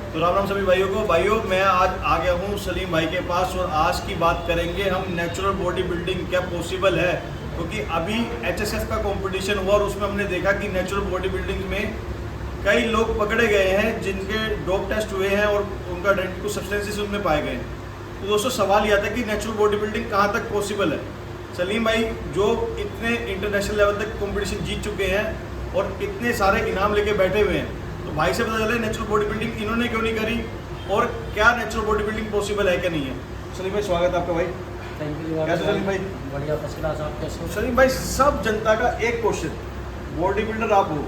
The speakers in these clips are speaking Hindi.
तो राम राम सभी भाइयों मैं आज आ गया हूँ सलीम भाई के पास और आज की बात करेंगे हम नेचुरल बॉडी बिल्डिंग क्या पॉसिबल है, क्योंकि अभी एचएसएफ का कंपटीशन हुआ और उसमें हमने देखा कि नेचुरल बॉडी बिल्डिंग में कई लोग पकड़े गए हैं जिनके डोप टेस्ट हुए हैं और उनका कुछ सब्सटेंसेस उनमें पाए गए हैं। तो दोस्तों सवाल यह था कि नेचुरल बॉडी बिल्डिंग कहाँ तक पॉसिबल है। सलीम भाई जो इतने इंटरनेशनल लेवल तक कंपटीशन जीत चुके हैं और इतने सारे इनाम लेके बैठे हुए हैं, तो भाई से पता चला नेचुरल बॉडी बिल्डिंग इन्होंने क्यों नहीं करी और क्या नेचुरल बॉडी बिल्डिंग पॉसिबल है क्या नहीं है। सलीम भाई स्वागत है आपका भाई। Thank you. कैसे सलीम भाई? बढ़िया फर्स्ट क्लास। आप कैसे हो? सलीम भाई सब जनता का एक क्वेश्चन, बॉडी बिल्डर आप हो,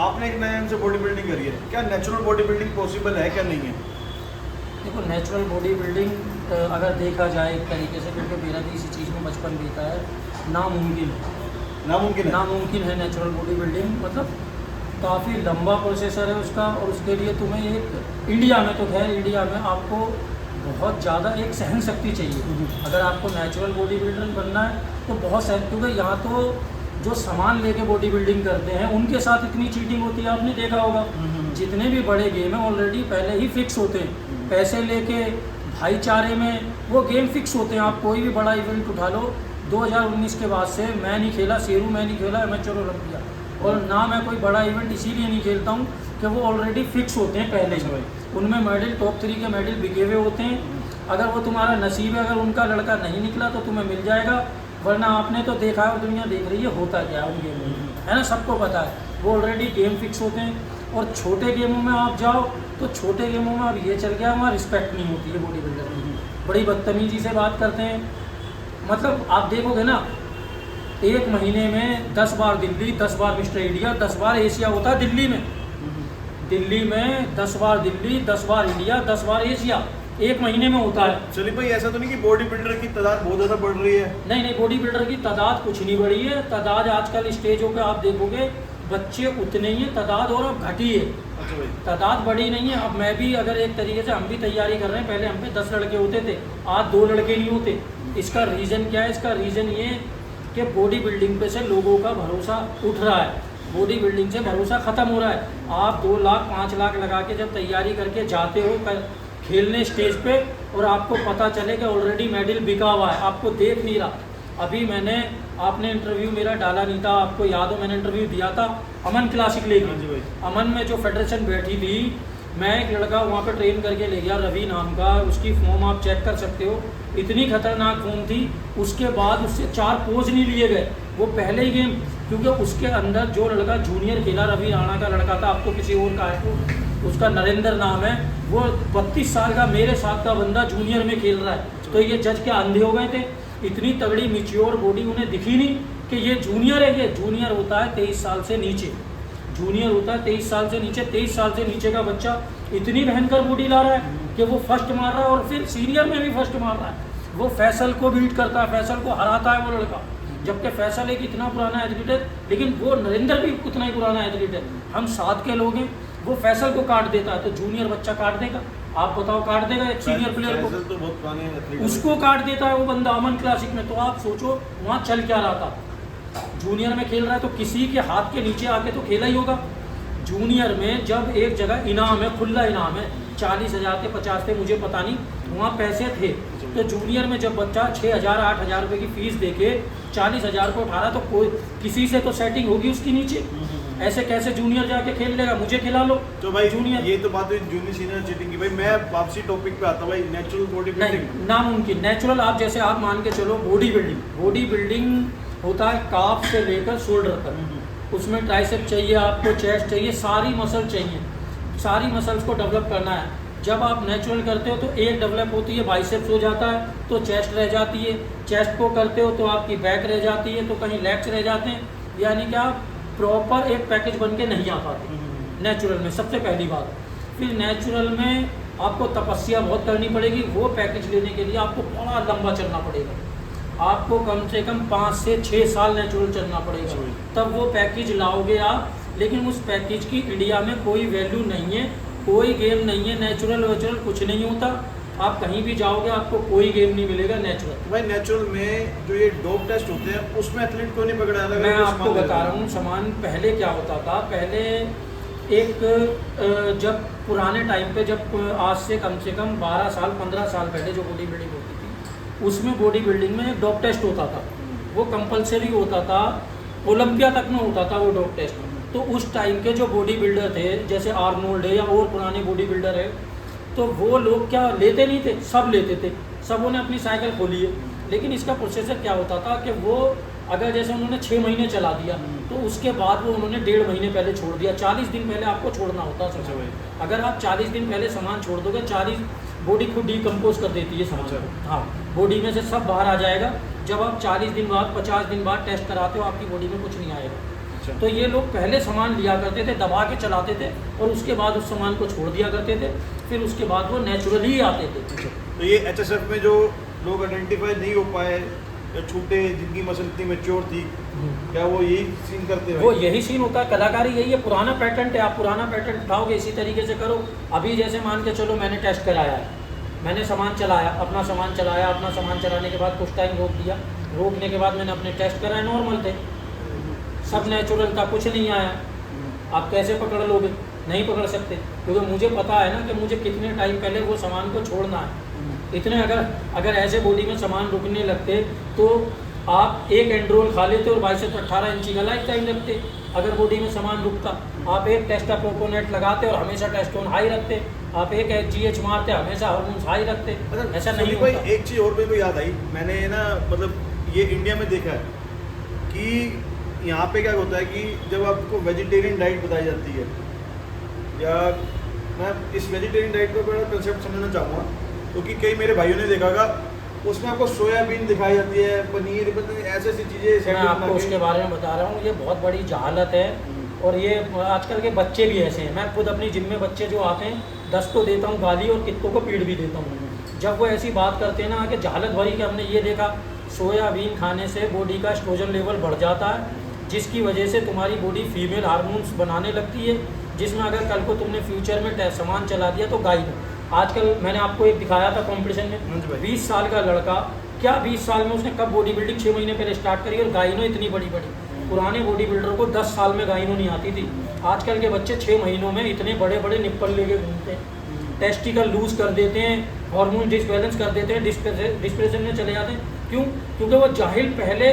आपने एक नए से बॉडी बिल्डिंग करी है, क्या नेचुरल बॉडी बिल्डिंग पॉसिबल है क्या नहीं है? देखो नेचुरल बॉडी बिल्डिंग अगर देखा जाए एक तरीके से, क्योंकि मेरा भी इसी चीज़ में बचपन बीता है, नामुमकिन है। नामुमकिन है नेचुरल बॉडी बिल्डिंग। मतलब काफ़ी लंबा प्रोसेसर है उसका, और उसके लिए तुम्हें एक इंडिया में तो खैर इंडिया में आपको बहुत ज़्यादा एक सहन शक्ति चाहिए। अगर आपको नेचुरल बॉडी बिल्डर बनना है तो बहुत सहन, क्योंकि यहाँ तो जो सामान लेके बॉडी बिल्डिंग करते हैं उनके साथ इतनी चीटिंग होती है, आपने देखा होगा। जितने भी बड़े गेम हैं ऑलरेडी पहले ही फिक्स होते हैं, पैसे लेके भाईचारे में वो गेम फिक्स होते हैं। आप कोई भी बड़ा इवेंट उठा लो, 2019 के बाद से मैं नहीं खेला, शेरू मैं नहीं खेला एमेच्योर ओलंपिया, और ना मैं कोई बड़ा इवेंट इसीलिए नहीं खेलता हूँ कि वो ऑलरेडी फिक्स होते हैं पहले ही। उनमें मेडल टॉप 3 के मेडल बिके हुए होते हैं। अगर वो तुम्हारा नसीब है, अगर उनका लड़का नहीं निकला तो तुम्हें मिल जाएगा, वरना आपने तो देखा है और दुनिया देख रही है होता क्या है उन गेमों में, है ना, सबको पता है वो ऑलरेडी गेम फिक्स होते हैं। और छोटे गेमों में आप जाओ तो छोटे गेमों में अब ये चल गया वहाँ रिस्पेक्ट नहीं होती है बॉडी बिल्डर की, बड़ी बदतमीजी से बात करते हैं। मतलब आप देखोगे ना, एक महीने में 10 बार दिल्ली, 10 बार मिस्टर इंडिया, 10 बार एशिया होता है दिल्ली में। दिल्ली में 10 बार दिल्ली, 10 बार इंडिया, 10 बार एशिया एक महीने में होता है। चलिए भाई ऐसा तो नहीं कि बॉडी बिल्डर की तादाद बहुत ज़्यादा बढ़ रही है? नहीं, बॉडी बिल्डर की तादाद कुछ नहीं बढ़ी है। तादाद आजकल स्टेजों पे आप देखोगे बच्चे उतने ही हैं, तादाद और अब घटी है। अच्छा भाई, तादाद बढ़ी नहीं है। अब मैं भी अगर एक तरीके से हम भी तैयारी कर रहे हैं, पहले हम पे 10 लड़के होते थे, आज 2 लड़के नहीं होते। इसका रीज़न क्या है? इसका रीज़न ये कि बॉडी बिल्डिंग पे से लोगों का भरोसा उठ रहा है, बॉडी बिल्डिंग से भरोसा ख़त्म हो रहा है। आप 2 लाख 5 लाख लगा के जब तैयारी करके जाते हो खेलने स्टेज पे, और आपको पता चले कि ऑलरेडी मेडल बिका हुआ है, आपको देख नहीं रहा। अभी आपने इंटरव्यू मेरा डाला नहीं था, आपको याद हो, मैंने इंटरव्यू दिया था अमन क्लासिक लेके। अमन में जो फेडरेशन बैठी थी, मैं एक लड़का वहाँ पे ट्रेन करके ले गया, रवि नाम का, उसकी फॉर्म आप चेक कर सकते हो, इतनी खतरनाक फॉर्म थी। उसके बाद उससे 4 पोज नहीं लिए गए, वो पहले ही गेम, क्योंकि उसके अंदर जो लड़का जूनियर खेला, रवि राणा का लड़का था, आपको किसी और का है, उसका नरेंद्र नाम है, वो 32 साल का मेरे साथ का बंदा जूनियर में खेल रहा है। तो ये जज के अंधे हो गए थे, इतनी तगड़ी मिच्योर बॉडी उन्हें दिखी नहीं कि ये जूनियर है। ये जूनियर होता है 23 साल से नीचे, जूनियर होता है 23 साल से नीचे। 23 साल से नीचे का बच्चा इतनी भयंकर बॉडी ला रहा है कि वो फर्स्ट मार रहा है, और फिर सीनियर में भी फर्स्ट मार रहा है। वो फैसल को बीट करता है, फैसल को हराता है वो लड़का, जबकि फैसल एक इतना पुराना एथलीट है, लेकिन वो नरेंद्र भी उतना ही पुराना एथलीट है। हम साथ के लोग हैं, वो फैसल को काट देता है, तो जूनियर बच्चा काट देगा? आप बताओ, काट देगा एक सीनियर प्लेयर को? तो बहुत पुराने एथलीट उसको काट देता है वो बंदा अमन क्लासिक में। तो आप सोचो वहाँ चल क्या रहा था। जूनियर में खेल रहा है तो किसी के हाथ के नीचे आके तो खेला ही होगा। जूनियर में जब एक जगह इनाम है, खुला इनाम है, 40,000 थे, 50 थे, मुझे पता नहीं, वहाँ पैसे थे। तो जूनियर में जब बच्चा 6,000 8,000 रुपये की फीस देके 40,000 को उठा रहा, तो कोई किसी से तो सेटिंग होगी उसकी नीचे। ऐसे कैसे जूनियर जाके खेल लेगा? मुझे खिला लो। तो भाई जूनियर, ये तो बात हुई जूनियर सीनियर चीटिंग की। भाई मैं वापसी टॉपिक पे आता हूँ भाई, नेचुरल बॉडी बिल्डिंग नहीं, नामुमकिन। नेचुरल आप जैसे आप मान के चलो, बॉडी बिल्डिंग होता है काफ से लेकर शोल्डर तक। उसमें ट्राइसेप चाहिए, आपको चेस्ट चाहिए, सारी मसल चाहिए, सारी मसल्स को डेवलप करना है। जब आप नेचुरल करते हो तो एक डेवलप होती है, बाइसेप्स हो जाता है तो चेस्ट रह जाती है, चेस्ट को करते हो तो आपकी बैक रह जाती है, तो कहीं लेग्स रह जाते हैं, यानी कि आप प्रॉपर एक पैकेज बन के नहीं आ पाते नेचुरल में, सबसे पहली बात। फिर नेचुरल में आपको तपस्या बहुत करनी पड़ेगी, वो पैकेज लेने के लिए आपको बड़ा लंबा चलना पड़ेगा। आपको कम से कम 5 से 6 साल नेचुरल चलना पड़ेगा, तब वो पैकेज लाओगे आप। लेकिन उस पैकेज की इंडिया में कोई वैल्यू नहीं है, कोई गेम नहीं है, नेचुरल वेचुरल कुछ नहीं होता। आप कहीं भी जाओगे आपको कोई गेम नहीं मिलेगा नेचुरल। भाई नेचुरल में जो ये डोप टेस्ट होते हैं उसमें एथलीट को नहीं पकड़ा जाता? मैं आपको बता रहा हूँ, सामान पहले क्या होता था, पहले जब पुराने टाइम पे, जब आज से कम 12 साल 15 साल पहले जो बॉडी बिल्डिंग होती थी, उसमें बॉडी बिल्डिंग में डॉप टेस्ट होता था, वो कंपलसरी होता था, ओलंपिया तक में होता था वो डॉप टेस्ट। तो उस टाइम के जो बॉडी बिल्डर थे, जैसे आर्नोल्ड है या और पुराने बॉडी बिल्डर है, तो वो लोग क्या लेते नहीं थे, सब लेते थे, सबों ने अपनी साइकिल खोली है। लेकिन इसका प्रोसेसर क्या होता था कि वो अगर जैसे उन्होंने 6 महीने चला दिया, तो उसके बाद वो उन्होंने 1.5 महीने पहले छोड़ दिया। 40 दिन पहले आपको छोड़ना होता है। अगर आप 40 दिन पहले सामान छोड़ दोगे, 40 बॉडी खुद डिकम्पोज कर देती है सामान को। हाँ, बॉडी में से सब बाहर आ जाएगा। जब आप 40 दिन बाद 50 दिन बाद टेस्ट कराते हो, आपकी बॉडी में कुछ नहीं आएगा। तो ये लोग पहले सामान लिया करते थे, दबा के चलाते थे, और उसके बाद उस सामान को छोड़ दिया करते थे, फिर उसके बाद वो नेचुरली आते थे। तो ये HSF में जो लोग आइडेंटिफाई नहीं हो पाए या छूटे, जिनकी मसल इतनी मैच्योर थी, क्या वो यही सीन करते हैं? वो यही सीन होता है, कलाकारी यही है। पुराना पैटर्न है, आप पुराना पैटर्न उठाओगे, इसी तरीके से करो। अभी जैसे मान के चलो मैंने टेस्ट कराया है, मैंने सामान चलाया, अपना सामान चलाया, अपना सामान चलाने के बाद कुछ टाइम रोक दिया, रोकने के बाद मैंने अपने टेस्ट कराए, नॉर्मल थे, सब नेचुरल था, कुछ नहीं आया। आप कैसे पकड़ लोगे? नहीं पकड़ सकते, क्योंकि मुझे पता है ना कि मुझे कितने टाइम पहले वो सामान को छोड़ना है। इतने अगर ऐसे बॉडी में सामान रुकने लगते तो आप एक एंड्रोल खा लेते और 22 से 18 इंची का लाइफ टाइम रखते। अगर बॉडी में सामान रुकता, आप एक टेस्टा प्रोपोनेट लगाते और हमेशा टेस्टोन हाई रखते, आप एक GH मारते, हमेशा हार्मोन्स हाई रखते। ऐसा नहीं भाई, होता। एक चीज़ और मेरे को याद आई, मैंने ना मतलब ये इंडिया में देखा है कि यहाँ पे क्या होता है कि जब आपको वेजिटेरियन डाइट बताई जाती है, या मैं इस वेजिटेरियन डाइट को बड़ा कंसेप्ट समझना चाहूँगा, क्योंकि कई मेरे भाइयों ने देखा होगा, उसमें आपको सोयाबीन दिखाई जाती है, पनीर, ऐसी ऐसी चीज़ें। मैं आपको उसके बारे में बता रहा हूँ, ये बहुत बड़ी जहालत है। और ये आजकल के बच्चे भी ऐसे हैं। मैं खुद अपनी जिम में बच्चे जो आते हैं, 10 तो देता हूँ गाली और कितनों को पीट भी देता हूँ। जब वो ऐसी बात करते हैं ना कि जहालत भरी, कि हमने ये देखा सोयाबीन खाने से बॉडी का एस्ट्रोजन लेवल बढ़ जाता है, जिसकी वजह से तुम्हारी बॉडी फीमेल हार्मोन्स बनाने लगती है, जिसमें अगर कल को तुमने फ्यूचर में सामान चला दिया तो गायब। आजकल मैंने आपको एक दिखाया था कंपटीशन में, 20 साल का लड़का, क्या 20 साल में उसने कब बॉडी बिल्डिंग 6 महीने पहले स्टार्ट करी, और गाइनो इतनी बड़ी बड़ी। पुराने बॉडी बिल्डर को 10 साल में गाइनो नहीं आती थी। आजकल के बच्चे 6 महीनों में इतने बड़े बड़े निप्पल लेके घूमते हैं, टेस्टिकल लूज कर देते हैं, हार्मोन डिसबैलेंस कर देते हैं, डिस्प्रेशन में चले जाते हैं। क्यों? क्योंकि वो जाहिल पहले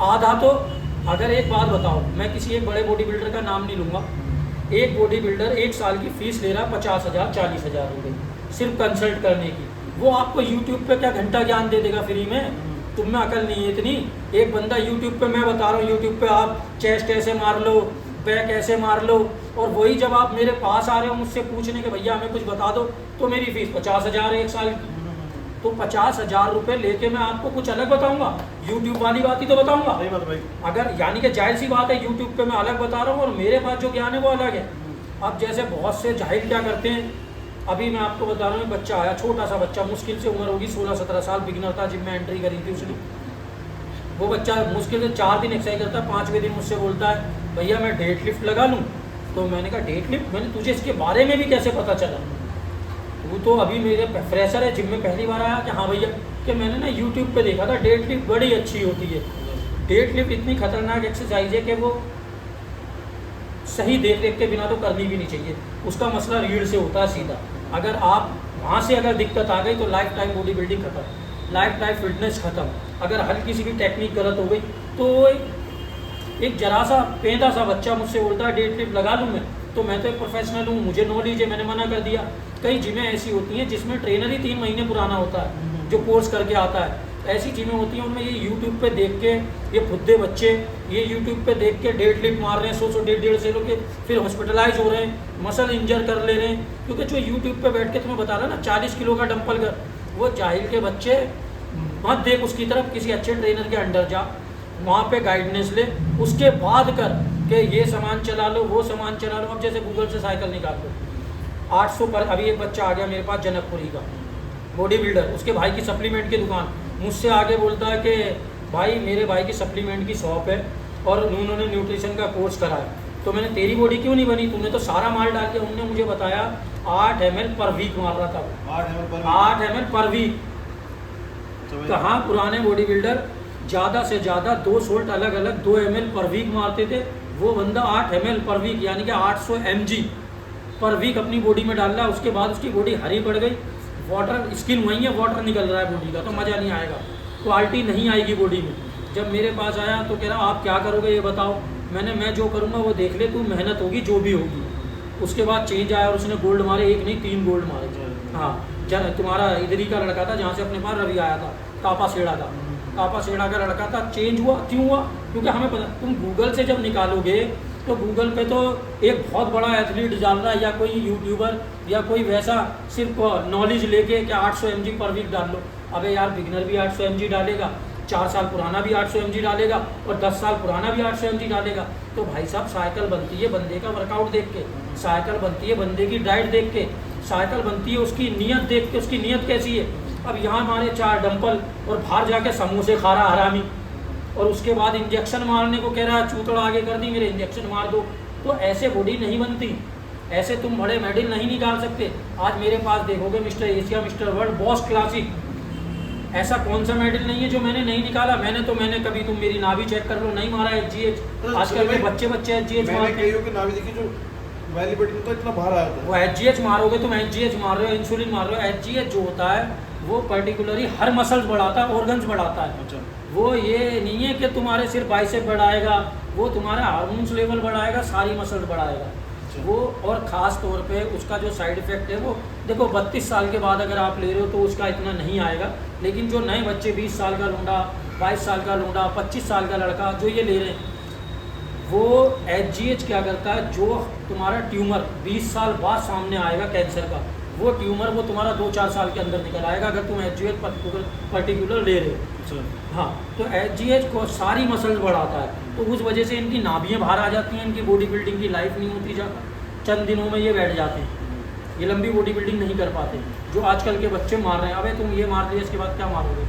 आधा तो, अगर एक बात बताओ, मैं किसी एक बड़े बॉडी बिल्डर का नाम नहीं लूँगा, एक बॉडी बिल्डर 1 साल की फीस ले रहा 50,000 40,000 रुपये सिर्फ कंसल्ट करने की। वो आपको यूट्यूब पे क्या घंटा ज्ञान दे देगा फ्री में? तुम में अकल नहीं है इतनी। एक बंदा यूट्यूब पे, मैं बता रहा हूँ, यूट्यूब पे आप चेस्ट ऐसे मार लो, बैक ऐसे मार लो, और वही जब आप मेरे पास आ रहे हो मुझसे पूछने के भैया हमें कुछ बता दो, तो मेरी फीस 50,000 है 1 साल की। तो 50,000 रुपये लेके मैं आपको कुछ अलग बताऊंगा? यूट्यूब वाली बात ही तो बताऊंगा। सही बात भाई। अगर यानी कि जाहिर सी बात है, यूट्यूब पे मैं अलग बता रहा हूँ और मेरे पास जो ज्ञान है वो अलग है। अब जैसे बहुत से जाहिल क्या करते हैं, अभी मैं आपको बता रहा हूँ, बच्चा आया, छोटा सा बच्चा, मुश्किल से उम्र होगी 16-17 साल, बिगिनर था, जिम में एंट्री करी थी उसने। वो बच्चा मुश्किल से 4 दिन एक्सरसाइज करता है, 5वें दिन मुझसे बोलता है भैया मैं डेड लिफ्ट लगा लूँ। तो मैंने कहा डेड लिफ्ट, मैंने तुझे इसके बारे में भी कैसे पता चला? वो तो अभी मेरे फ्रेशर है, जिम में पहली बार आया कि हाँ भैया, कि मैंने ना यूट्यूब पे देखा था डेड लिफ्ट बड़ी अच्छी होती है। डेड लिफ्ट इतनी खतरनाक एक्सरसाइज है कि वो सही देख रेख के बिना तो करनी भी नहीं चाहिए। उसका मसला रीढ़ से होता है सीधा। अगर आप वहाँ से अगर दिक्कत आ गई तो लाइफ टाइम बॉडी बिल्डिंग खत्म, लाइफ टाइम फिटनेस खत्म। अगर हल्की सी भी टेक्निक गलत हो गई तो एक जरा सा पेंदा सा बच्चा मुझसे बोलता है डेड लिफ्ट लगा लूँ तो मैं तो एक प्रोफेशनल हूँ, मुझे नॉलेज है, मैंने मना कर दिया। कई जिमें ऐसी होती हैं जिसमें ट्रेनर ही 3 महीने पुराना होता है, जो कोर्स करके आता है। ऐसी जिमें होती हैं उनमें ये यूट्यूब पे देख के, ये फुद्दे बच्चे ये यूट्यूब पे देख के डेड लिफ्ट मार रहे हैं 100 150 के, फिर हॉस्पिटलाइज हो रहे हैं, मसल इंजर कर ले रहे हैं। क्योंकि जो यूट्यूब पे बैठ के तुम्हें बता रहा है ना 40 किलो का डंपल कर, वो जाहिल के बच्चे मत देख उसकी तरफ, किसी अच्छे ट्रेनर के अंडर जा, वहाँ पे गाइडेंस ले, उसके बाद कर कि ये सामान चला लो, वो सामान चला लो। अब जैसे गूगल से साइकिल निकाल लो 800 पर। अभी एक बच्चा आ गया मेरे पास जनकपुरी का बॉडी बिल्डर, उसके भाई की सप्लीमेंट की दुकान, मुझसे आगे बोलता है कि भाई मेरे भाई की सप्लीमेंट की शॉप है और उन्होंने न्यूट्रिशन का कोर्स करा है। तो मैंने तेरी बॉडी क्यों नहीं बनी, तूने तो सारा माल डाल दिया। उन्होंने मुझे बताया 8 ml पर वीक मार रहा था, 8 ml पर वीक। कहाँ पुराने बॉडी बिल्डर ज़्यादा से ज़्यादा 2 सोल्ट अलग अलग 2 ml पर वीक मारते थे, वो बंदा 8 ml पर वीक यानी कि 800 mg पर वीक अपनी बॉडी में डाल रहा है, उसके बाद उसकी बॉडी हरी पड़ गई, वाटर स्किन वहीं है, वाटर निकल रहा है बॉडी का, तो मज़ा नहीं आएगा, क्वालिटी नहीं आएगी बॉडी में। जब मेरे पास आया तो कह रहा आप क्या करोगे ये बताओ। मैं जो करूँगा वो देख ले तू, मेहनत होगी जो भी होगी। उसके बाद चेंज आया और उसने गोल्ड मारे, एक नहीं 3 गोल्ड मारे। हाँ, तुम्हारा इधर ही का लड़का था जहाँ से अपने पास रवि आया था, कापा सेड़ा का लड़का था। चेंज हुआ क्यों हुआ? क्योंकि हमें पता, तुम गूगल से जब निकालोगे तो गूगल पे तो एक बहुत बड़ा एथलीट डाल रहा है या कोई यूट्यूबर या कोई वैसा सिर्फ नॉलेज लेके कि 800 mg पर वीक डाल लो। अबे यार बिगनर भी 800 mg डालेगा, 4 साल पुराना भी 800 mg डालेगा और 10 साल पुराना भी 800 mg डालेगा। तो भाई साहब साइकिल बनती है बंदे का वर्कआउट देख के, साइकिल बनती है बंदे की डाइट देख के, साइकिल बनती है उसकी नीयत देख के, उसकी नीयत कैसी है। अब यहाँ हमारे 4 डंपल और बाहर जाके समोसे खा रहा हरामी, और उसके बाद इंजेक्शन मारने को कह रहा है, चूतड़ आगे कर दी मेरे इंजेक्शन मार दो। तो ऐसे बॉडी नहीं बनती, ऐसे तुम बड़े मेडल नहीं निकाल सकते। आज मेरे पास देखोगे mister Asia, mister world, boss classic, ऐसा कौन सा मेडल नहीं है जो मैंने नहीं निकाला। मैंने कभी, तुम मेरी नाभि चेक कर लो, नहीं मारा HGH। आजकल के बच्चे HGH मारते हैं। नाभि देखी जो वैली बटन तो इतना बाहर आया था, वो HGH मारोगे, तुम HGH मार रहे हो, इंसुलिन मार रहे हो। HGH जो होता है वो पर्टिकुलरली हर मसल्स बढ़ाता है, ऑर्गन्स बढ़ाता है। अच्छा, वो ये नहीं है कि तुम्हारे सिर्फ बाइसेप बढ़ाएगा, वो तुम्हारा हार्मोन्स लेवल बढ़ाएगा, सारी मसल्स बढ़ाएगा वो। और ख़ास तौर पे उसका जो साइड इफ़ेक्ट है वो देखो 32 साल के बाद अगर आप ले रहे हो तो उसका इतना नहीं आएगा। लेकिन जो नए बच्चे 20 साल का लूँडा, 22 साल का लूँडा, 25 साल का लड़का जो ये ले रहे हैं, वो HGH क्या करता है, जो तुम्हारा ट्यूमर 20 साल बाद सामने आएगा कैंसर का, वो ट्यूमर वो तुम्हारा 2-4 साल के अंदर निकल आएगा अगर तुम HGH पर्टिकुलर ले रहे हो। हाँ, तो HGH को सारी मसल्स बढ़ाता है, तो उस वजह से इनकी नाभियाँ बाहर आ जाती हैं, इनकी बॉडी बिल्डिंग की लाइफ नहीं होती, चंद दिनों में ये बैठ जाते हैं, ये लंबी बॉडी बिल्डिंग नहीं कर पाते जो आजकल के बच्चे मार रहे हैं। अबे तुम ये मार लिया, इसके बाद क्या मारोगे?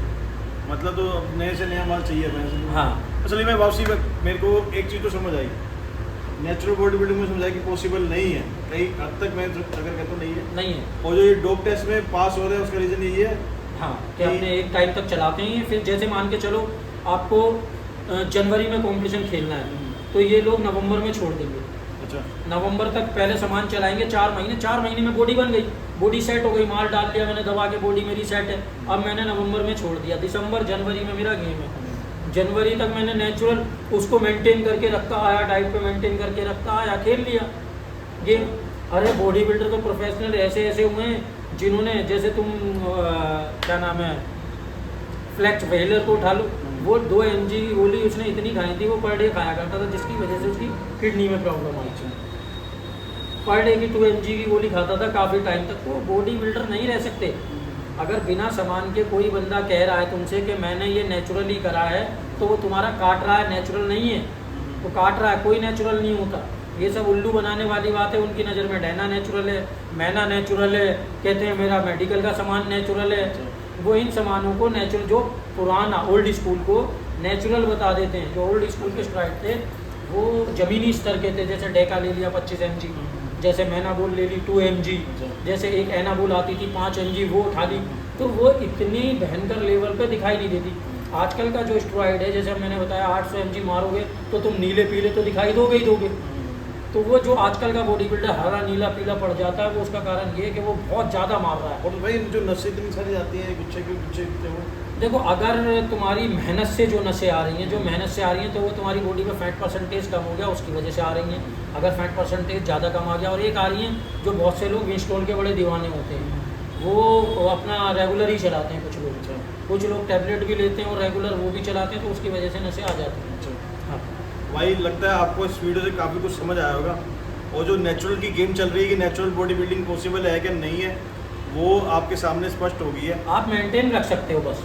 मतलब तो नए से नया माल चाहिए मैं। हाँ, असली में वापसी मेरे को एक चीज़ तो समझ आई, नेचुरल बॉडी बिल्डिंग में समझ आई कि पॉसिबल नहीं है, कई हद तक मैं अगर कहता हूँ नहीं है। और जो ये डोप टेस्ट में पास हो रहे हैं उसका रीज़न यही है, हाँ, कि अपने एक टाइम तक चलाते हैं। फिर जैसे मान के चलो आपको जनवरी में कॉम्पिटिशन खेलना है, तो ये लोग नवंबर में छोड़ देंगे। अच्छा, नवंबर तक पहले सामान चलाएंगे, 4 महीने में बॉडी बन गई, बॉडी सेट हो गई, माल डाल लिया मैंने दबा के, बॉडी मेरी सेट है। अब मैंने नवंबर में छोड़ दिया, दिसंबर जनवरी में मेरा गेम है। जनवरी तक मैंने नेचुरल उसको मेंटेन करके रखता आया, डाइट पे मेंटेन करके रखता आया, खेल लिया गेम। अरे बॉडी बिल्डर तो प्रोफेशनल ऐसे हुए हैं जिन्होंने, जैसे तुम क्या नाम है, फ्लैक्स व्हीलर को उठा लो, वो 2 mg की गोली उसने इतनी खाई थी, वो पर डे खाया करता था, जिसकी वजह से उसकी किडनी में प्रॉब्लम आई। पर डे की 2 mg की गोली खाता था काफ़ी टाइम तक। तो बॉडी बिल्डर नहीं रह सकते। अगर बिना सामान के कोई बंदा कह रहा है तुमसे कि मैंने ये नेचुरली करा है, तो वो तुम्हारा काट रहा है, नेचुरल नहीं है, वो काट रहा है, कोई नेचुरल नहीं होता। ये सब उल्लू बनाने वाली बात है। उनकी नज़र में डैना नेचुरल है, मैना नेचुरल है, कहते हैं मेरा मेडिकल का सामान नेचुरल है। वो इन सामानों को नेचुरल, जो पुराना ओल्ड स्कूल को नेचुरल बता देते हैं। जो ओल्ड स्कूल के स्ट्राइड थे वो ज़मीनी स्तर के थे, जैसे डेका ले लिया 25 mg, जैसे मैनाबोल ले ली 2 mg, जैसे एक एनाबोल आती थी 5 mg, वो उठा ली। तो वो इतनी भयंकर लेवल पे दिखाई नहीं देती। आजकल का जो स्टेरॉइड है, जैसे मैंने बताया 800 mg मारोगे तो तुम नीले पीले तो दिखाई दोगे ही दोगे। तो वो जो आजकल का बॉडी बिल्डर हरा नीला पीला पड़ जाता है, वो उसका कारण ये है कि वो बहुत ज़्यादा मार रहा है। और भाई जो नसें इतनी सारी आती हैं, गुच्छे वो देखो, अगर तुम्हारी मेहनत से जो नसें आ रही हैं, जो मेहनत से आ रही हैं, तो वो तुम्हारी बॉडी में फैट परसेंटेज कम हो गया, उसकी वजह से आ रही हैं। अगर फैट परसेंटेज ज़्यादा कम आ गया, और एक आ रही हैं जो बहुत से लोग विंस्टोल के बड़े दीवाने होते हैं, वो अपना रेगुलर ही चलाते हैं। कुछ लोग टैबलेट भी लेते हैं और रेगुलर वो भी चलाते हैं, तो उसकी वजह से नसें आ जाती हैं। हाँ भाई, लगता है आपको इस वीडियो से काफ़ी कुछ समझ आया होगा। और जो नेचुरल की गेम चल रही है कि नेचुरल बॉडी बिल्डिंग पॉसिबल है कि नहीं है, वो आपके सामने स्पष्ट हो गई है। आप मेंटेन रख सकते हो, बस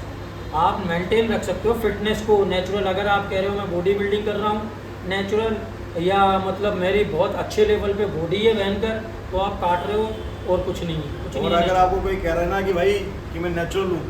आप मेंटेन रख सकते हो फिटनेस को, नेचुरल। अगर आप कह रहे हो मैं बॉडी बिल्डिंग कर रहा हूँ नेचुरल, या मतलब मेरी बहुत अच्छे लेवल पे बॉडी है भयंकर, तो आप काट रहे हो और कुछ नहीं है, कुछ नहीं। और अगर आपको कोई कह रहा है ना कि भाई कि मैं नेचुरल हूँ,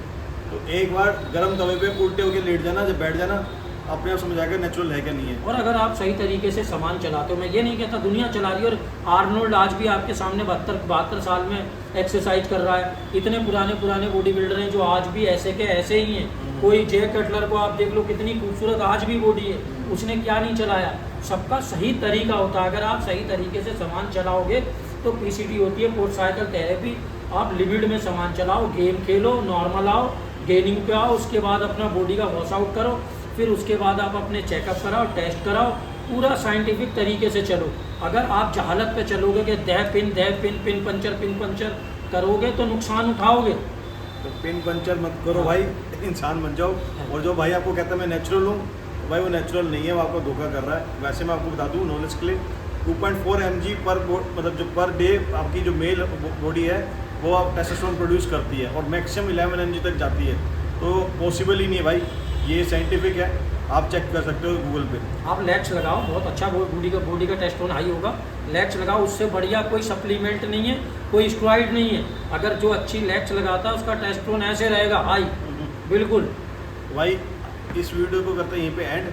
तो एक बार गर्म तवे पे उल्टे होकर लेट जाना, जब बैठ जाना, अपने आप समझ आएगा नेचुरल है क्या नहीं है। और अगर आप सही तरीके से सामान चलाते हो, मैं ये नहीं कहता दुनिया चला रही है, और आर्नोल्ड आज भी आपके सामने 72 साल में एक्सरसाइज कर रहा है। इतने पुराने बॉडी बिल्डर हैं जो आज भी ऐसे के ऐसे ही हैं, कोई जय कटलर को आप देख लो, कितनी खूबसूरत आज भी बॉडी है, उसने क्या नहीं चलाया। सबका सही तरीका होता है, अगर आप सही तरीके से सामान चलाओगे तो पीसीटी होती है पोर्ट साइकिल थेरेपी, आप लिमिट में सामान चलाओ, गेम खेलो, नॉर्मल आओ, गेनिंग पे आओ, उसके बाद अपना बॉडी का वॉश आउट करो, फिर उसके बाद आप अपने चेकअप कराओ, टेस्ट कराओ, पूरा साइंटिफिक तरीके से चलो। अगर आप जहालत पे चलोगे कि पिन पंचर करोगे तो नुकसान उठाओगे। तो पिन पंचर मत करो भाई, इंसान बन जाओ। और जो भाई आपको कहता है मैं नेचुरल हूँ, भाई वो नेचुरल नहीं है, वो आपको धोखा कर रहा है। वैसे मैं आपको बता दूँ नॉलेज के लिए 2.4 mg पर मतलब जो पर डे आपकी जो मेल बॉडी है वो आप टेस्टोस्टेरोन प्रोड्यूस करती है और मैक्सिमम 11 mg तक जाती है। तो पॉसिबल ही नहीं है भाई, ये साइंटिफिक है, आप चेक कर सकते हो गूगल पे। आप लैक्स लगाओ, बहुत अच्छा बॉडी का टेस्टोन हाई होगा, लैक्स लगाओ, उससे बढ़िया कोई सप्लीमेंट नहीं है, कोई स्टेरॉइड नहीं है। अगर जो अच्छी लैक्स लगाता है उसका टेस्टोन ऐसे रहेगा हाई, बिल्कुल। भाई इस वीडियो को करते हैं यहीं पे एंड,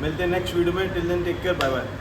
मिलते हैं नेक्स्ट वीडियो में। Till then take care, bye bye.